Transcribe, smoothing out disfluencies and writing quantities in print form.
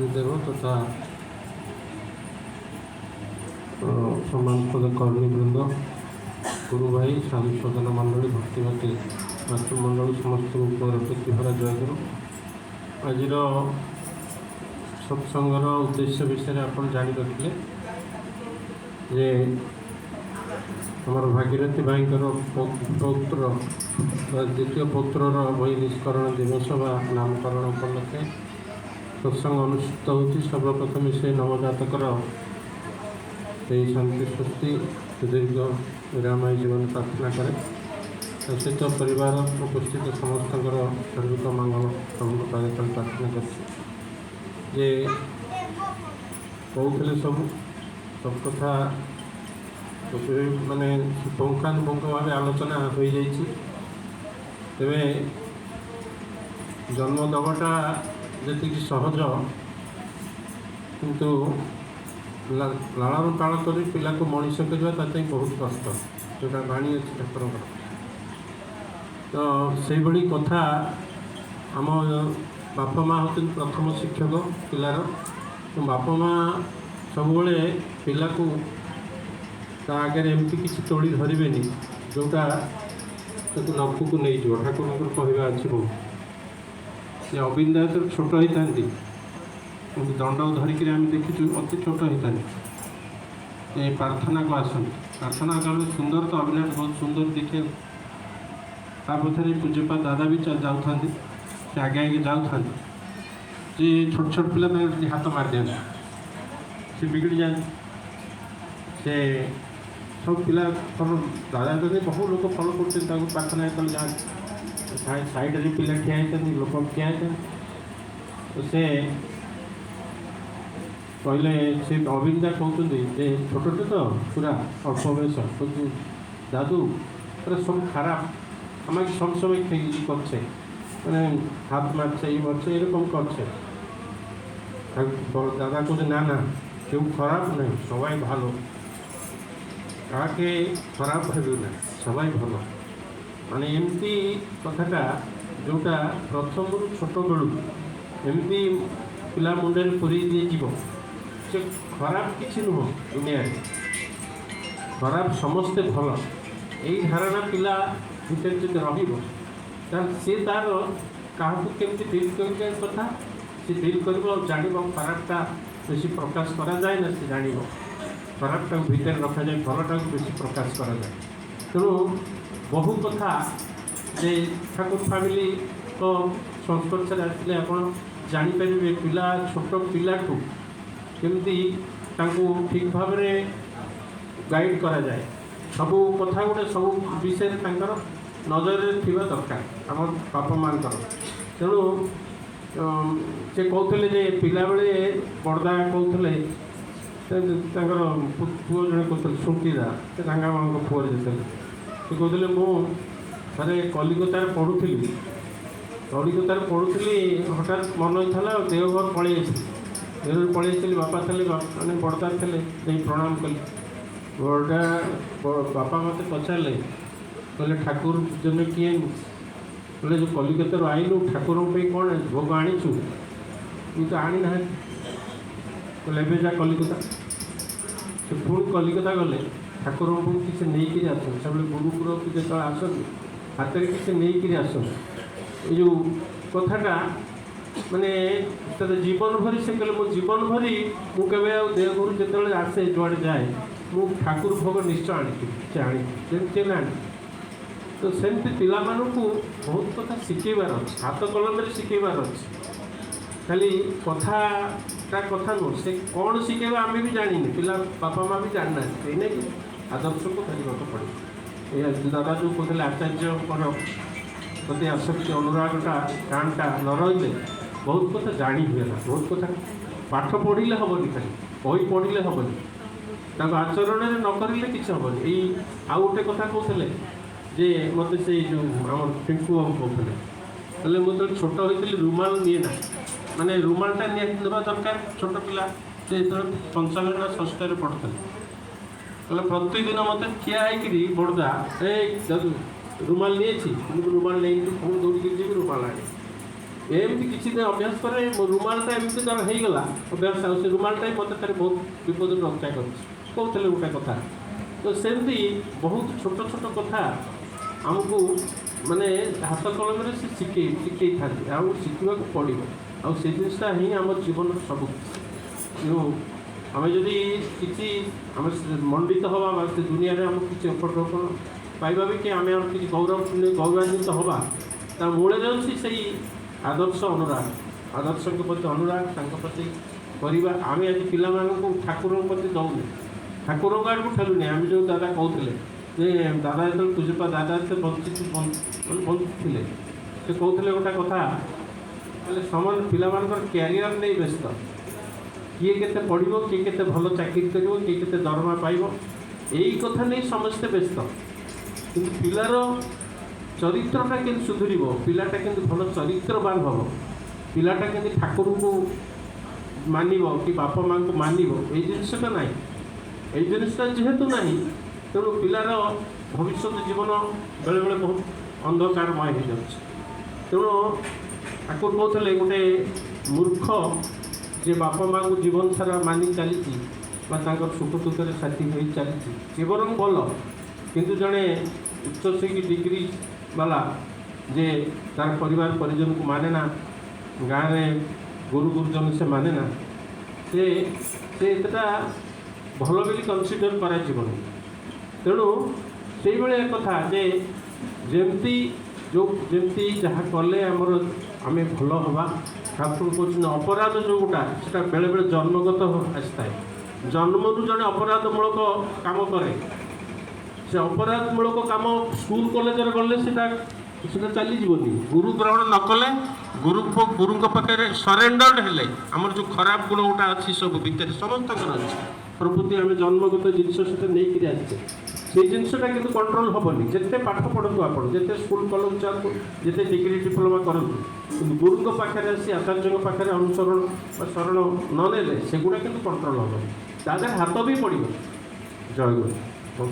ଗୁରୁଦେବ ତଥା ସମ୍ମାନପଦ କର୍ମୀବୃନ୍ଦ, ଗୁରୁ ଭାଇ, ସାଧୁ ସଦନ ମଣ୍ଡଳୀ, ଭକ୍ତିମତୀ ମାତୃମଣ୍ଡଳୀ ସମସ୍ତଙ୍କୁ ମୋର ପ୍ରତିଭରା ଜୟଗୁରୁ। ଆଜିର ସତ୍ସଙ୍ଗର ଉଦ୍ଦେଶ୍ୟ ବିଷୟରେ ଆପଣ ଜାଣି ରଖିଲେ ଯେ ଆମର ଭାଗୀରଥୀ ଭାଇଙ୍କର ପୌତ୍ର ଦ୍ୱିତୀୟ ପୌତ୍ରର ବହି ନିଷ୍କରଣ ଦିବସ ବା ନାମକରଣ ଉପଲକ୍ଷେ ସତ୍ସଙ୍ଗ ଅନୁଷ୍ଠିତ ହେଉଛି। ସର୍ବପ୍ରଥମେ ସେ ନବଜାତକର ସେହି ଶାନ୍ତି ସୃଷ୍ଟି ସୁଦୀର୍ଘ ନିରାମୟ ଜୀବନ ପ୍ରାର୍ଥନା କରେ। ତା ସହିତ ପରିବାର ଉପସ୍ଥିତ ସମସ୍ତଙ୍କର ସର୍ବିକ ମଙ୍ଗଳ ପ୍ରଭୁଙ୍କ ପାଖରେ ପ୍ରାର୍ଥନା କରିଛି। ଯେ କହୁଥିଲେ ସବୁ କଥା ମାନେ ପୁଙ୍ଖାନୁପୁଙ୍ଖ ଭାବେ ଆଲୋଚନା ହୋଇଯାଇଛି। ତେବେ ଜନ୍ମ ଦେବାଟା ଯେତିକି ସହଜ, କିନ୍ତୁ ଲାଳନ ପାଳନ କରି ପିଲାକୁ ମଣିଷ କରିବା ତା ପାଇଁ ବହୁତ କଷ୍ଟ, ଯେଉଁଟା ବାଣୀ ଅଛି ଠାକୁରଙ୍କର। ତ ସେଇଭଳି କଥା ଆମ ବାପା ମା' ହେଉଛନ୍ତି ପ୍ରଥମ ଶିକ୍ଷକ ପିଲାର। ବାପା ମା' ସବୁବେଳେ ପିଲାକୁ ତା ଆଗରେ ଏମିତି କିଛି ତୋଳି ଧରିବେନି ଯେଉଁଟା ତାକୁ ନଖକୁ ନେଇଯିବ। ଠାକୁରଙ୍କର କହିବା ଅଛି ବହୁତ। ସେ ଅବିନ୍ଦା ଯେତେବେଳେ ଛୋଟ ହେଇଥାନ୍ତି, କିନ୍ତୁ ଦଣ୍ଡ ଧରିକିରି ଆମେ ଦେଖିଛୁ ଅତି ଛୋଟ ହେଇଥାନ୍ତି, ଏ ପ୍ରାର୍ଥନାକୁ ଆସନ୍ତି। ପ୍ରାର୍ଥନା କଲେ ସୁନ୍ଦର ତ ଅଭିନାଶ ବହୁତ ସୁନ୍ଦର ଦେଖେ। ତା ପଛରେ ପୂଜ୍ୟପାଦ ଦାଦା ବି ଯାଉଥାନ୍ତି, ସେ ଆଗେ ଆଗେ ଯାଉଥାନ୍ତି। ଯେ ଛୋଟ ଛୋଟ ପିଲା ତାଙ୍କ ହାତ ମାରିଦିଅନ୍ତି, ସେ ବିଗିଡ଼ି ଯାଆନ୍ତି। ସେ ସବୁ ପିଲା ଫଲୋ, ଦାଦା ଯଦି ବହୁ ଲୋକ ଫଲୋ କରୁଛନ୍ତି ତାଙ୍କୁ। ପ୍ରାର୍ଥନା ଯେତେବେଳେ ଯାଆନ୍ତି, ସାଇଡ଼ରେ ପିଲା ଠିଆ ହେଇଥାନ୍ତି, ଲୋକ ଠିଆ ହେଇଥାନ୍ତି। ତ ସେ କହିଲେ, ସେ ଅବିନ୍ଦା କହୁଛନ୍ତି ଯେ ଛୋଟଟେ ତ ପୁରା ଅଳ୍ପ ବୟସ, কিন্তু দাদু পুরা সব খারাপ, আমাকে সবসময় ই করছে, মানে হাত মারছে, এই মারছে, এরকম করছে। দাদা বলছে না না, কেউ খারাপ নেই, সবাই ভালো, কাকে খারাপ ভাবি না, সবাই ভালো। মানে এমতি কথাটা ଯେଉଁଟା ପ୍ରଥମରୁ ଛୋଟବେଳୁ ଏମିତି ପିଲା ମୁଣ୍ଡରେ ପୁରେଇ ଦିଆଯିବ, ସେ ଖରାପ କିଛି ନୁହଁ ଦୁନିଆରେ, ଖରାପ ସମସ୍ତେ ଭଲ, ଏଇ ଧାରଣା ପିଲା ଭିତରେ ଯଦି ରହିବ, ତାହେଲେ ସେ ତା'ର କାହାକୁ କେମିତି ଡିଲ୍ କରିବା କଥା ସେ ଡିଲ୍ କରିବ, ଜାଣିବ। ଖରାପଟା ବେଶୀ ପ୍ରକାଶ କରାଯାଏ ନା, ସେ ଜାଣିବ ଖରାପଟାକୁ ଭିତରେ ରଖାଯାଏ, ଭଲଟାକୁ ବେଶୀ ପ୍ରକାଶ କରାଯାଏ। ତେଣୁ ବହୁ କଥା ଯେ ଠାକୁର ଫ୍ୟାମିଲିଙ୍କ ସଂସ୍ପର୍ଶରେ ଆସିଲେ ଆପଣ ଜାଣିପାରିବେ ପିଲା, ଛୋଟ ପିଲାଠୁ କେମିତି ତାଙ୍କୁ ଠିକ୍ ଭାବରେ ଗାଇଡ଼ କରାଯାଏ। ସବୁ କଥା ଗୋଟେ ସବୁ ବିଷୟରେ ତାଙ୍କର ନଜରରେ ଥିବା ଦରକାର ଆମ ବାପା ମାଆଙ୍କର। ତେଣୁ ସେ କହୁଥିଲେ ଯେ ପିଲାବେଳେ ବଡ଼ଦା କହୁଥିଲେ, ତାଙ୍କର ପୁଅ ଜଣେ କହୁଥିଲେ ସୁଙ୍କିଦା, ସେ ତାଙ୍କ ମାଆଙ୍କ ପୁଅରେ ଯେତେବେଳେ ସେ କହୁଥିଲେ, ମୁଁ ଥରେ କଲିକତାରେ ପଢ଼ୁଥିଲି, ହଠାତ୍ ମନ ଥିଲା ଦେଓଘର ପଳେଇ ଆସିଲି। ଦେଓଘର ପଳେଇ ଆସିଲି, ବାପା ଥିଲେ, ମାନେ ବଡ଼ଦା ଥିଲେ, ଯାଇ ପ୍ରଣାମ କଲି। ବାପା ମୋତେ ପଚାରିଲେ, କହିଲେ ଠାକୁର ଜন্য କିଏ? କହିଲେ ଯେଉଁ କଲିକତାରୁ ଆଇଲୁ ଠାକୁରଙ୍କ ପାଇଁ କ'ଣ ଭୋଗ ଆଣିଛୁ? ମୁଁ ତ ଆଣିନାହାନ୍ତି। କହିଲେ ଏବେ ଯା କଲିକତା। ସେ ପୁଣି କଲିକତା ଗଲେ, ଠାକୁରଙ୍କୁ କିଛି ନେଇକିରି ଆସନ୍ତି। ସବୁବେଳେ ଗୁରୁକୁଳକୁ ଯେତେବେଳେ ଆସନ୍ତି ହାତରେ କିଛି ନେଇକିରି ଆସନ୍ତି। ଏଇ ଯେଉଁ କଥାଟା ମାନେ ତାର ଜୀବନ ଭରି, ସେ କହିଲେ ମୋ ଜୀବନ ଭରି ମୁଁ କେବେ ଆଉ ଦେଓଘରୁ ଯେତେବେଳେ ଆସେ, ଯୁଆଡ଼େ ଯାଏ, ମୁଁ ଠାକୁର ଭୋଗ ନିଶ୍ଚୟ ଆଣିଥିବି। ସେ ଆଣିଛି, ଯେମିତି ନା ଆଣି। ତ ସେମିତି ପିଲାମାନଙ୍କୁ ବହୁତ କଥା ଶିଖେଇବାର ଅଛି, ହାତ କଲମରେ ଶିଖେଇବାର ଅଛି। ଖାଲି କଥା ନୁହଁ, ସେ କ'ଣ ଶିଖେଇବା ଆମେ ବି ଜାଣିନି, ପିଲା ବାପା ମା' ବି ଜାଣିନାହାନ୍ତି। ସେଇ ନାଇଁ କି ଆଦର୍ଶକୁ ଧରିବାକୁ ପଡ଼ିବ। ଏଇ ଦାଦା ଯେଉଁ କହୁଥିଲେ ଆଚାର୍ଯ୍ୟଙ୍କର ପ୍ରତି ଆସକ୍ତି, ଅନୁରାଗଟା, ଟାଣଟା ନ ରହିଲେ ବହୁତ କଥା ଜାଣି ହୁଏ ନା। ବହୁତ କଥା ପାଠ ପଢ଼ିଲେ ହେବନି, ଖାଲି ବହି ପଢ଼ିଲେ ହେବନି, ତାକୁ ଆଚରଣରେ ନ କରିଲେ କିଛି ହେବନି। ଏଇ ଆଉ ଗୋଟେ କଥା କହୁଥିଲେ ଯେ ମୋତେ ସେଇ ଯେଉଁ ଆମର ପିଙ୍କୁ ବାବୁ କହୁଥିଲେ, ହେଲେ ମୁଁ ଯେତେବେଳେ ଛୋଟ ହୋଇଥିଲି ରୁମାଲ ନିଏ ନା, ମାନେ ରୁମାଲଟା ନିହାତି ନେବା ଦରକାର। ଛୋଟ ପିଲା ସେ ଯେତେବେଳେ ପଞ୍ଚମରେ ନା ଷଷ୍ଠରେ ପଢ଼ୁଥିଲେ, କହିଲେ ପ୍ରତିଦିନ ମୋତେ ଠିଆ ହେଇକିରି ବଡ଼ଦା, ଏ ଦାଦୁ ରୁମାଲ ନିয়েছি, ମୁଁ ରୁମାଲ ନେଇକି ପୁଣି ଦୌଡ଼ିକି ଯିବି ରୁମାଲ ଆଣି। एमती किसी दिन अभ्यास पर रुमालटा एमती जन होगा अभ्यास से रुमालटा ही मत बहुत विपद रक्षा कहते गोटे कथा तो सेमती बहुत छोट छोट कथा आमको माने हाथ कलम से शिखे था शिखा पड़ो आ जिनसा ही आम जीवन सब आम जदि किसी आम मंडित हवा से दुनिया में आम किसी उपरोपण पाइबा भी कि आम किसी गौरवान्वित हवा ता मूल जाऊँगी से आदर्श अनुराग आदर्श के प्रति अनुराग प्रति करवा आम आज पिला ठाकुर प्रति दौने ठाकुर आड़ को ठेलुनि आम जो दादा कहते जे दादा जो पूजपा दादा से बंची बंचुले से कहते गोटे कथा समझ पिला क्यारियर नहीं व्यस्त किए केते पढ़ो किए केते भल चाकरी कर किए केते दरमा पाइब यही कथा नहीं समस्ते व्यस्त कि पिलार चरित्रटा के सुधर पिलाटा के भल चरित्रवान हम पिलाटा के ठाकुर को मानव कि बापा माँ को मानव ये जिनसटा ना ये जिनसा जेहेतु ना तेणु पिलार भविष्य जीवन बेले बेले बहुत अंधकारमय हो जाए तेणु ठाकुर कहते गोटे मूर्ख जे बापा माँ को जीवन सारा मानि चली सुख दुख साथी हो चली जीवन भल किंतु जड़े उच्च शिक्षा डिग्री वाला जे तार परिवार परिजन को माने ना गाँव में गुरु गुरुजन से माने ना से एतटा भल बोली कनसीडर करा जीवन तेणु से कथा जे जमती जो जमती जहाँ कले आमर आम भल हवा ठाकुर कहते अपराध जोटा से बेले बेले जन्मगत आसता है जन्मरू जड़े अपराधमूलक काम करे से अपराधमूलक काम स्कूल कॉलेज गले से चलीजी गुरु ग्रहण न कले गुरु पाखे सरेंडर्ड हेले आमर जो खराब गुण गोटा अच्छी सब भितर समस्त अच्छे प्रभुति आम जन्मगत जिनस सहित नहीं आसे से जिनसा कि कंट्रोल हेनी जिते पाठ पढ़ु आप जिते स्कूल कॉलेज जातु जिते डिग्री डिप्लोमा करूँ कि गुरु पाखे आसी आचार्य पाखे अनुसरण शरण नने सेगुड़ा कि कंट्रोल हेनी तादर हाथ भी पड़ो जय गुरु।